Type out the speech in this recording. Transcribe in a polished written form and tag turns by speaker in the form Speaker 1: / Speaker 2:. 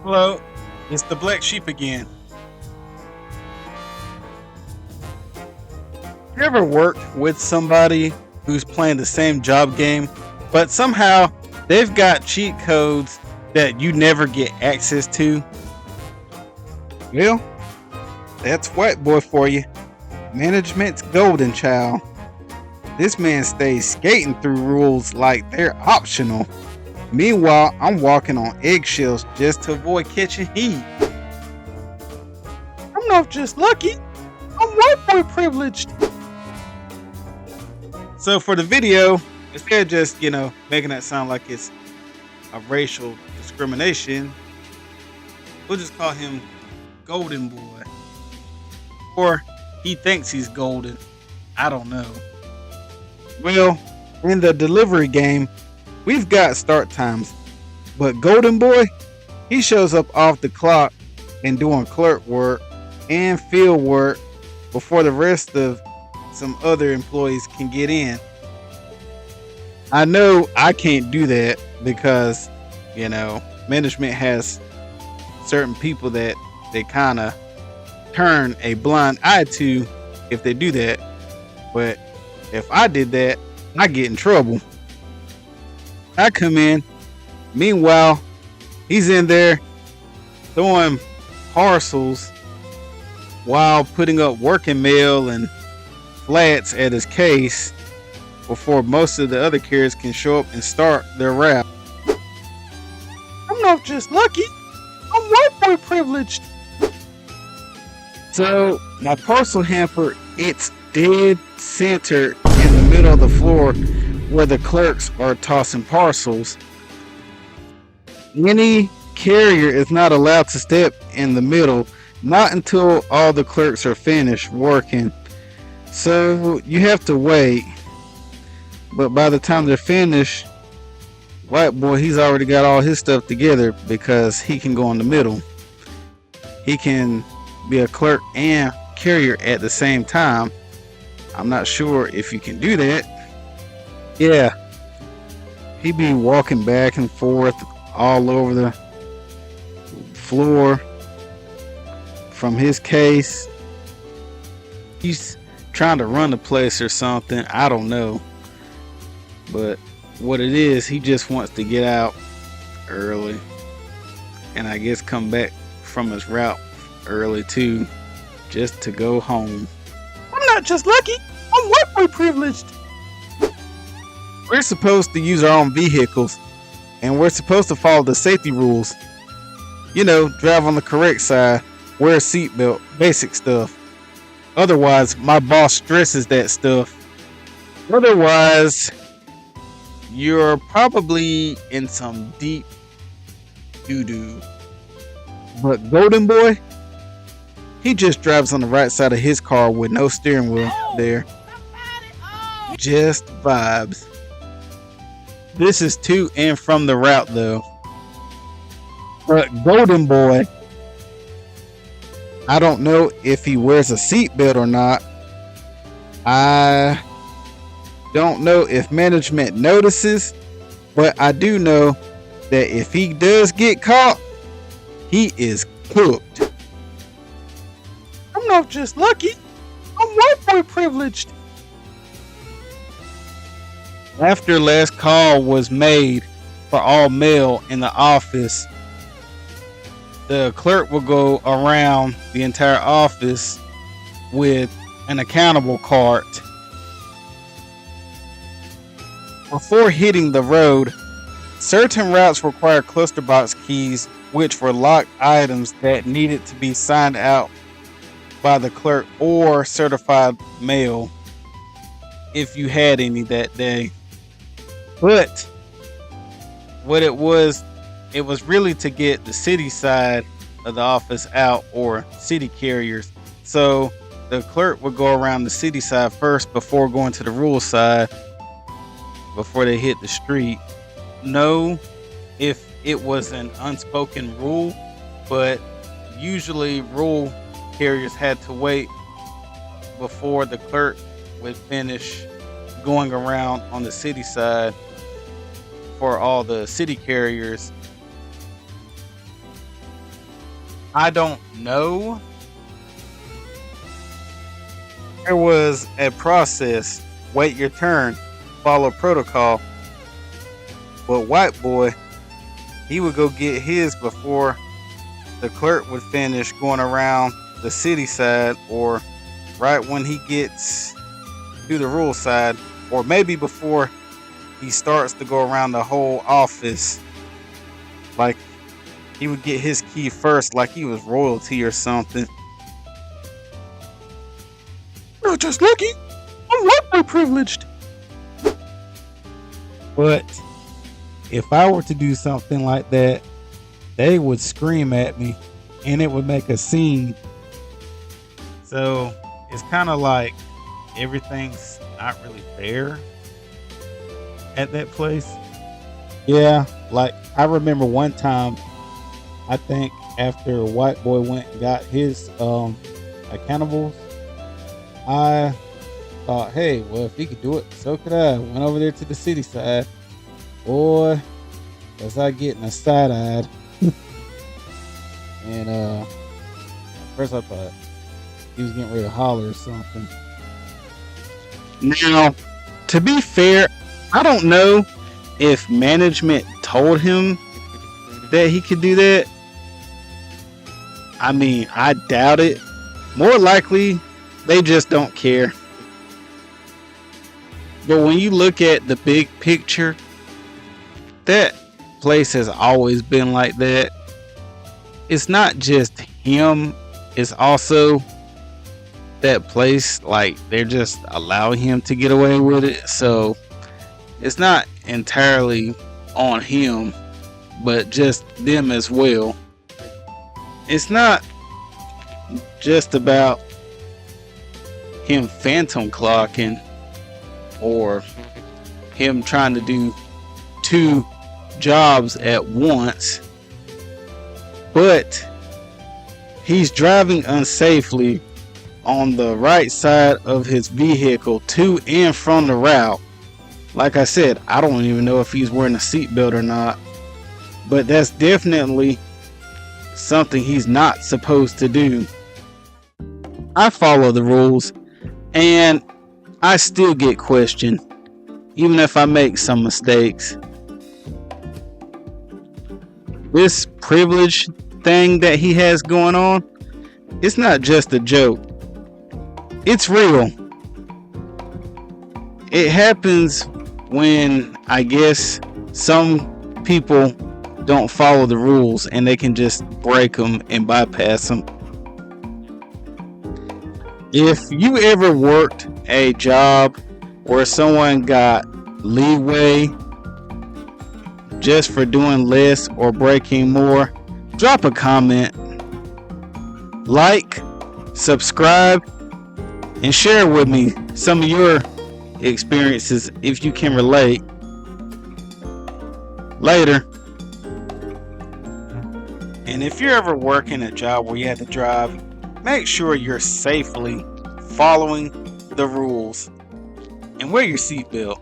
Speaker 1: Hello, it's the black sheep again. You ever worked with somebody who's playing the same job game, but somehow they've got cheat codes that you never get access to? Well, that's white boy for you. Management's golden child. This man stays skating through rules like they're optional. Meanwhile, I'm walking on eggshells just to avoid catching heat. I'm not just lucky, I'm white boy privileged. So for the video, instead of just, making that sound like it's a racial discrimination, we'll just call him Golden Boy. Or he thinks he's golden. I don't know. Well, in the delivery game, we've got start times. But Golden Boy, he shows up off the clock and doing clerk work and field work before the rest of some other employees can get in. I know I can't do that because, management has certain people that they kind of turn a blind eye to if they do that. But if I did that, I get in trouble. I come in. Meanwhile, he's in there throwing parcels while putting up working mail and flats at his case before most of the other carriers can show up and start their route. I'm not just lucky, I'm white boy privileged. So my parcel hamper, it's dead center in the middle of the floor where the clerks are tossing parcels. Any carrier is not allowed to step in the middle, not until all the clerks are finished working. So you have to wait. But by the time they're finished, white boy, he's already got all his stuff together because he can go in the middle. He can be a clerk and carrier at the same time. I'm not sure if you can do that. Yeah. He be walking back and forth all over the floor from his case. He's trying to run the place or something. I don't know. But what it is, he just wants to get out early. And I guess come back from his route early too. Just to go home. I'm not just lucky, I'm white boy privileged. We're supposed to use our own vehicles. And we're supposed to follow the safety rules. Drive on the correct side, wear a seatbelt, basic stuff. Otherwise, my boss stresses that stuff. Otherwise, you're probably in some deep doo-doo. But Golden Boy, he just drives on the right side of his car with no steering wheel there. Just vibes. This is to and from the route though. But Golden Boy, I don't know if he wears a seatbelt or not. I don't know if management notices, but I do know that if he does get caught, he is cooked. I'm not just lucky, I'm white boy privileged. After last call was made for all mail in the office, the clerk will go around the entire office with an accountable cart. Before hitting the road, certain routes require cluster box keys, which were locked items that needed to be signed out by the clerk or certified mail if you had any that day. But what it was really to get the city side of the office out, or city carriers. So the clerk would go around the city side first before going to the rural side before they hit the street. No, if it was an unspoken rule, but usually rural carriers had to wait before the clerk would finish going around on the city side for all the city carriers I don't know. There was a process. Wait your turn. Follow protocol. But white boy, he would go get his before the clerk would finish going around the city side, or right when he gets to the rural side, or maybe before he starts to go around the whole office. Like, he would get his key first, like he was royalty or something. You're just lucky. I'm white boy privileged. But if I were to do something like that, they would scream at me and it would make a scene. So it's kind of like everything's not really fair at that place. Yeah, like I remember one time, I think after a white boy went and got his accountables, I thought, hey, well, if he could do it, so could I. Went over there to the city side. Boy, was I getting a side-eyed. And at first I thought he was getting ready to holler or something. Now, to be fair, I don't know if management told him that he could do that. I mean, I doubt it. More likely, they just don't care. But when you look at the big picture, that place has always been like that. It's not just him, it's also that place, like they're just allowing him to get away with it. So it's not entirely on him, but just them as well. It's not just about him phantom clocking or him trying to do 2 jobs at once, but he's driving unsafely on the right side of his vehicle to and from the route. Like I said, I don't even know if he's wearing a seatbelt or not, but that's definitely something he's not supposed to do. I follow the rules and I still get questioned, even if I make some mistakes. This privilege thing that he has going on, it's not just a joke. It's real. It happens when, I guess, some people don't follow the rules and they can just break them and bypass them. If you ever worked a job where someone got leeway just for doing less or breaking more, drop a comment, like, subscribe, and share with me some of your experiences if you can relate. Later. And if you're ever working a job where you have to drive, make sure you're safely following the rules and wear your seatbelt.